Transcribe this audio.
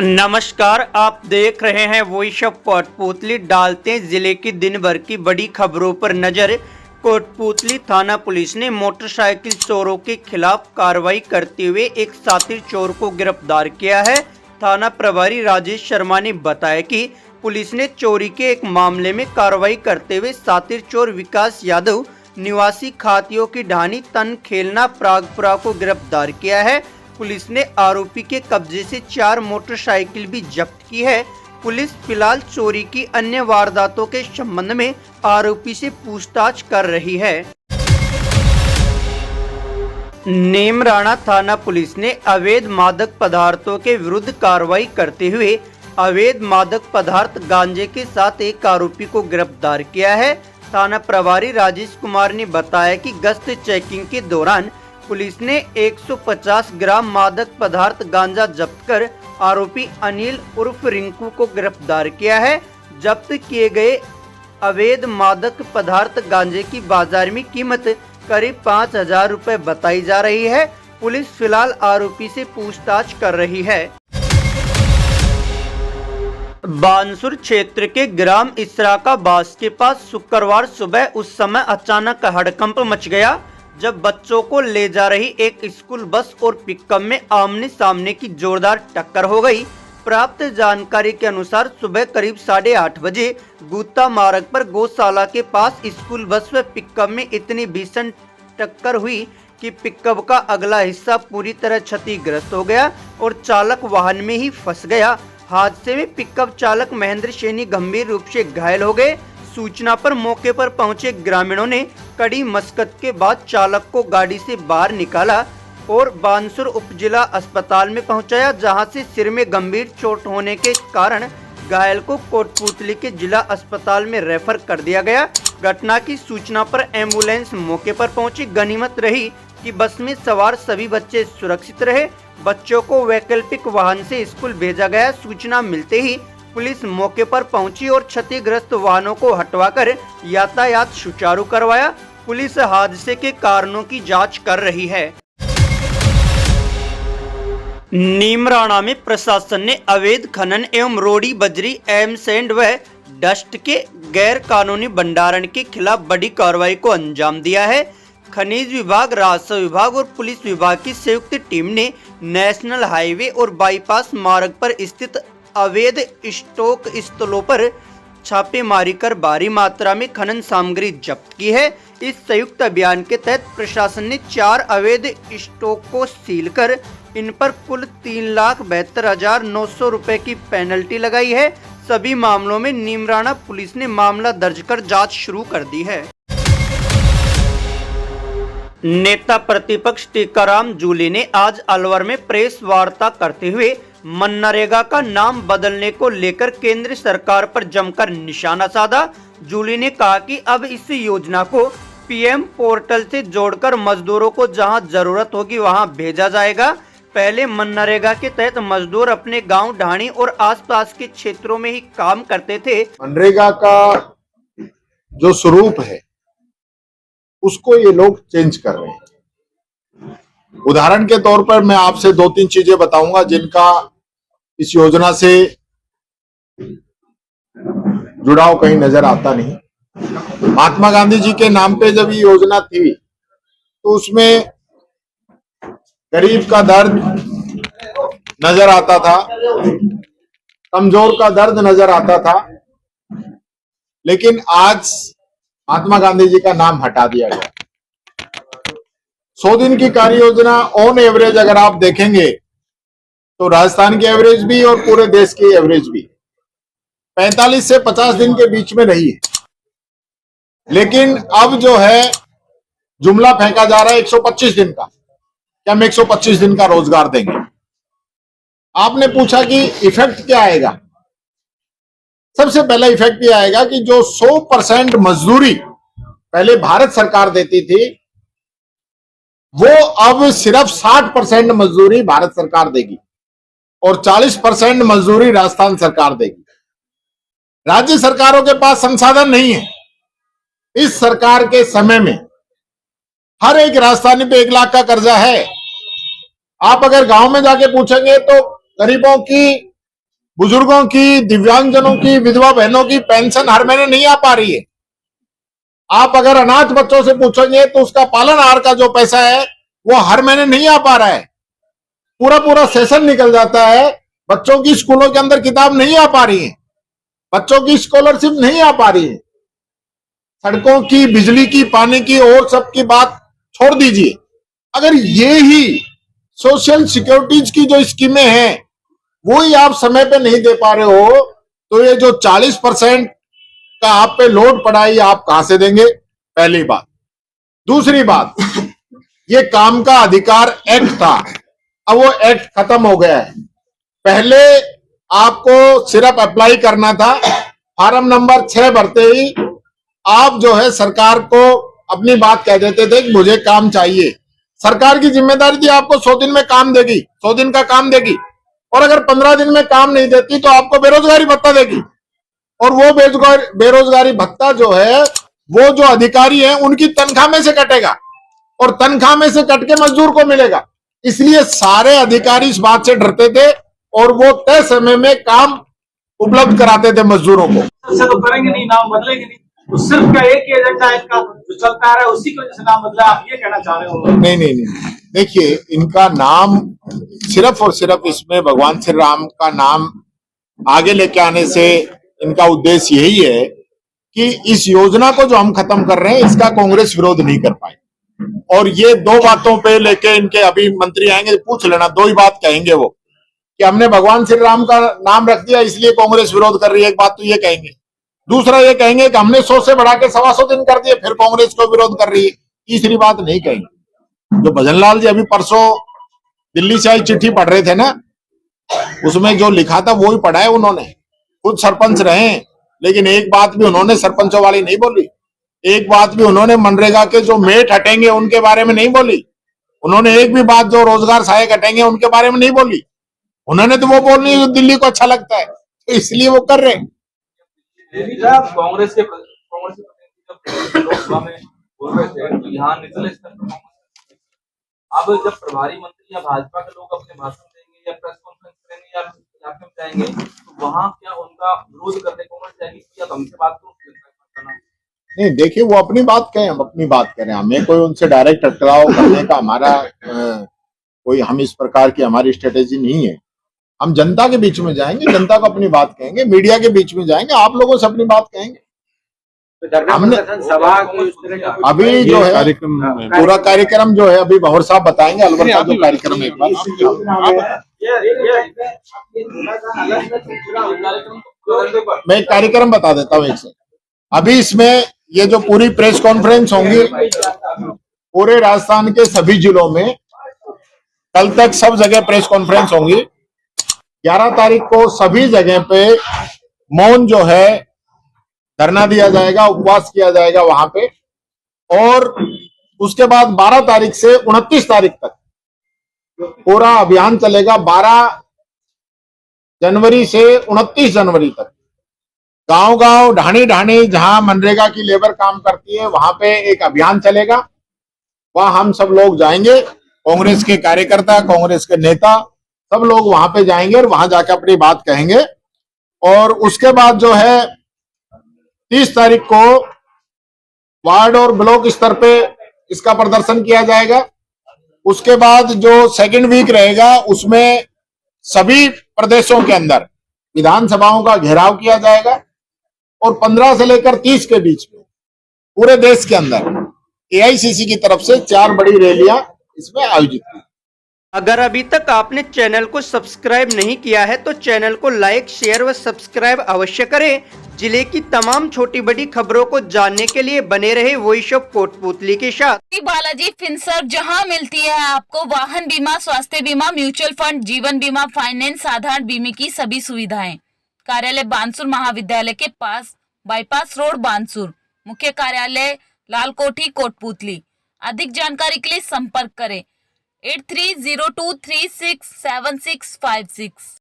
नमस्कार, आप देख रहे हैं वॉइस ऑफ कोटपूतली। डालते जिले की दिन भर की बड़ी खबरों पर नजर। कोटपूतली थाना पुलिस ने मोटरसाइकिल चोरों के खिलाफ कार्रवाई करते हुए एक शातिर चोर को गिरफ्तार किया है। थाना प्रभारी राजेश शर्मा ने बताया कि पुलिस ने चोरी के एक मामले में कार्रवाई करते हुए शातिर चोर विकास यादव निवासी खातियों की ढानी तन खेलना प्रागपुरा को गिरफ्तार किया है। पुलिस ने आरोपी के कब्जे से 4 मोटरसाइकिल भी जब्त की है। पुलिस फिलहाल चोरी की अन्य वारदातों के संबंध में आरोपी से पूछताछ कर रही है। नीमराणा थाना पुलिस ने अवैध मादक पदार्थों के विरुद्ध कार्रवाई करते हुए अवैध मादक पदार्थ गांजे के साथ एक आरोपी को गिरफ्तार किया है। थाना प्रभारी राजेश कुमार ने बताया कि गश्त चेकिंग के दौरान पुलिस ने 150 ग्राम मादक पदार्थ गांजा जब्त कर आरोपी अनिल उर्फ रिंकू को गिरफ्तार किया है। जब्त किए गए अवैध मादक पदार्थ गांजे की बाजार में कीमत करीब 5,000 रुपए बताई जा रही है। पुलिस फिलहाल आरोपी से पूछताछ कर रही है। बानसूर क्षेत्र के ग्राम इसराकाबाद के पास शुक्रवार सुबह उस समय अचानक हड़कंप मच गया जब बच्चों को ले जा रही एक स्कूल बस और पिकअप में आमने सामने की जोरदार टक्कर हो गई। प्राप्त जानकारी के अनुसार सुबह करीब 8:30 बजे गुत्ता मार्ग पर गौशाला के पास स्कूल बस व पिकअप में इतनी भीषण टक्कर हुई कि पिकअप का अगला हिस्सा पूरी तरह क्षतिग्रस्त हो गया और चालक वाहन में ही फंस गया। हादसे में पिकअप चालक महेंद्र सैनी गंभीर रूप से घायल हो गए। सूचना पर मौके पर पहुंचे ग्रामीणों ने कड़ी मशक्कत के बाद चालक को गाड़ी से बाहर निकाला और बानसूर उपजिला अस्पताल में पहुंचाया, जहां से सिर में गंभीर चोट होने के कारण घायल को कोटपूतली के जिला अस्पताल में रेफर कर दिया गया। घटना की सूचना पर एम्बुलेंस मौके पर पहुंची। गनीमत रही कि बस में सवार सभी बच्चे सुरक्षित रहे। बच्चों को वैकल्पिक वाहन से स्कूल भेजा गया। सूचना मिलते ही पुलिस मौके पर पहुंची और क्षतिग्रस्त वाहनों को हटवाकर यातायात सुचारू करवाया। पुलिस हादसे के कारणों की जांच कर रही है। नीमराणा में प्रशासन ने अवैध खनन एवं रोडी बजरी एम सैंड व डस्ट के गैर कानूनी भंडारण के खिलाफ बड़ी कार्रवाई को अंजाम दिया है। खनिज विभाग, राजस्व विभाग और पुलिस विभाग की संयुक्त टीम ने नेशनल हाईवे और बाईपास मार्ग पर स्थित अवैध स्टॉक स्थलों पर छापेमारी कर भारी मात्रा में खनन सामग्री जब्त की है। इस संयुक्त अभियान के तहत प्रशासन ने 4 अवैध स्टॉक को सील कर इन पर कुल 3,72,900 रुपए की पेनल्टी लगाई है। सभी मामलों में नीमराणा पुलिस ने मामला दर्ज कर जांच शुरू कर दी है। नेता प्रतिपक्ष टीकाराम जूली ने आज अलवर में प्रेस वार्ता करते हुए मनरेगा का नाम बदलने को लेकर केंद्र सरकार पर जमकर निशाना साधा। जूली ने कहा कि अब इस योजना को पीएम पोर्टल से जोड़कर मजदूरों को जहां जरूरत होगी वहां भेजा जाएगा। पहले मनरेगा के तहत मजदूर अपने गांव, ढाणी और आसपास के क्षेत्रों में ही काम करते थे। मनरेगा का जो स्वरूप है उसको ये लोग चेंज कर रहे हैं। उदाहरण के तौर पर मैं आपसे 2-3 चीजें बताऊंगा जिनका इस योजना से जुड़ाव कहीं नजर आता नहीं। महात्मा गांधी जी के नाम पे जब ये योजना थी तो उसमें गरीब का दर्द नजर आता था, कमजोर का दर्द नजर आता था, लेकिन आज महात्मा गांधी जी का नाम हटा दिया गया। 100 दिन की कार्य योजना ऑन एवरेज अगर आप देखेंगे तो राजस्थान की एवरेज भी और पूरे देश की एवरेज भी 45 से 50 दिन के बीच में रही है। लेकिन अब जो है जुमला फेंका जा रहा है 125 दिन का, क्या हम 125 दिन का रोजगार देंगे। आपने पूछा कि इफेक्ट क्या आएगा। सबसे पहला इफेक्ट ये आएगा कि जो 100% मजदूरी पहले भारत सरकार देती थी वो अब सिर्फ 60% मजदूरी भारत सरकार देगी और 40% मजदूरी राजस्थान सरकार देगी। राज्य सरकारों के पास संसाधन नहीं है। इस सरकार के समय में हर एक राजस्थानी पे 1 लाख का कर्जा है। आप अगर गांव में जाके पूछेंगे तो गरीबों की बुजुर्गों की, दिव्यांगजनों की, विधवा बहनों की पेंशन हर महीने नहीं आ पा रही है। आप अगर अनाथ बच्चों से पूछोगे तो उसका पालन आहार का जो पैसा है वो हर महीने नहीं आ पा रहा है। पूरा पूरा सेशन निकल जाता है, बच्चों की स्कूलों के अंदर किताब नहीं आ पा रही है, बच्चों की स्कॉलरशिप नहीं आ पा रही है। सड़कों की, बिजली की, पानी की और सबकी बात छोड़ दीजिए। अगर ये ही सोशल सिक्योरिटीज की जो स्कीमें हैं वो ही आप समय पे नहीं दे पा रहे हो तो ये जो 40% का आप पे लोड पड़ा है आप कहां से देंगे? पहली बात। दूसरी बात, ये काम का अधिकार एक्ट था, अब वो एक्ट खत्म हो गया है। पहले आपको सिर्फ अप्लाई करना था, फॉर्म नंबर 6 भरते ही आप जो है सरकार को अपनी बात कह देते थे कि मुझे काम चाहिए। सरकार की जिम्मेदारी थी आपको 100 दिन में काम देगी, 100 दिन का काम देगी, और अगर 15 दिन में काम नहीं देती तो आपको बेरोजगारी भत्ता देगी। और वो बेरोजगारी भत्ता जो है वो जो अधिकारी है उनकी तनख्वाह में से कटेगा और तनख्वाह में से कट के मजदूर को मिलेगा। इसलिए सारे अधिकारी इस बात से डरते थे और वो तय समय में काम उपलब्ध कराते थे मजदूरों को। से तो करेंगे नहीं, नाम बदलेंगे नहीं, तो सिर्फ क्या एक ही एजेंडा है इनका जो चलता रहा है उसी की वजह से नाम बदला, आप ये कहना चाह रहे हो? नहीं, देखिए इनका नाम सिर्फ और सिर्फ इसमें भगवान श्री राम का नाम आगे लेके आने से इनका उद्देश्य यही है कि इस योजना को जो हम खत्म कर रहे हैं इसका कांग्रेस विरोध नहीं कर पाए। और ये दो बातों पे लेके इनके अभी मंत्री आएंगे, पूछ लेना, दो ही बात कहेंगे वो कि हमने भगवान श्री राम का नाम रख दिया इसलिए कांग्रेस विरोध कर रही है, एक बात तो ये कहेंगे। दूसरा ये कहेंगे कि हमने 100 से बढ़ा के 125 दिन कर दिए फिर कांग्रेस को विरोध कर रही है। तीसरी बात नहीं कहेंगे। जो भजनलाल जी अभी परसों दिल्ली से आई चिट्ठी पढ़ रहे थे ना, उसमें जो लिखा था वो ही पढ़ा है उन्होंने। खुद सरपंच रहे, लेकिन एक बात भी उन्होंने सरपंचों वाली नहीं बोली, एक बात भी उन्होंने मनरेगा के जो मेट हटेंगे उनके बारे में नहीं बोली, उन्होंने एक भी बात जो रोजगार सहायक हटेंगे उनके बारे में नहीं बोली। उन्होंने तो वो बोलनी जो दिल्ली को अच्छा लगता है, तो इसलिए वो कर रहे हैं। कांग्रेस के लोकसभा में बोल रहे थे तो यहाँ निचले स्तर पर अब जब प्रभारी मंत्री या भाजपा के लोग अपने भाषण देंगे या प्रेस कॉन्फ्रेंस करेंगे या इलाके में जाएंगे तो वहाँ क्या उनका विरोध करने कांग्रेस जाएगी कि अब हमसे बात करो? नहीं, देखिए वो अपनी बात कहें, हम अपनी बात करें, हमें कोई उनसे डायरेक्ट टकराव करने का हमारा कोई हम इस प्रकार की हमारी स्ट्रेटेजी नहीं है। हम जनता के बीच में जाएंगे, जनता को अपनी बात कहेंगे, मीडिया के बीच में जाएंगे, आप लोगों से अपनी बात कहेंगे। हमने अभी जो है पूरा कार्यक्रम जो है अभी भंवर साहब बताएंगे, अलवर का जो कार्यक्रम है एक बार मैं एक कार्यक्रम बता देता हूँ एक से। अभी इसमें ये जो पूरी प्रेस कॉन्फ्रेंस होंगी पूरे राजस्थान के सभी जिलों में, कल तक सब जगह प्रेस कॉन्फ्रेंस होंगी। 11 तारीख को सभी जगह पे मौन जो है धरना दिया जाएगा, उपवास किया जाएगा वहां पे, और उसके बाद 12 तारीख से 29 तारीख तक पूरा अभियान चलेगा। 12 जनवरी से 29 जनवरी तक गांव गांव, ढाणी ढाणी जहां मनरेगा की लेबर काम करती है वहां पे एक अभियान चलेगा। वहां हम सब लोग जाएंगे, कांग्रेस के कार्यकर्ता, कांग्रेस के नेता सब लोग वहां पे जाएंगे और वहां जाकर अपनी बात कहेंगे। और उसके बाद जो है 30 तारीख को वार्ड और ब्लॉक स्तर पे इसका प्रदर्शन किया जाएगा। उसके बाद जो सेकंड वीक रहेगा उसमें सभी प्रदेशों के अंदर विधानसभाओं का घेराव किया जाएगा और 15 से लेकर 30 के बीच में पूरे देश के अंदर एआईसीसी की तरफ से 4 बड़ी रैलियां इसमें आयोजित की। अगर अभी तक आपने चैनल को सब्सक्राइब नहीं किया है तो चैनल को लाइक, शेयर व सब्सक्राइब अवश्य करें। जिले की तमाम छोटी बड़ी खबरों को जानने के लिए बने रहे वॉइस ऑफ कोटपुतली के साथ। बालाजी फिनसर्व, जहां मिलती है आपको वाहन बीमा, स्वास्थ्य बीमा, म्यूचुअल फंड, जीवन बीमा, फाइनेंस, साधारण बीमे की सभी सुविधाएं। कार्यालय बानसूर महाविद्यालय के पास, बाईपास रोड बानसूर। मुख्य कार्यालय लालकोठी कोटपुतली। अधिक जानकारी के लिए संपर्क करें 8302367656।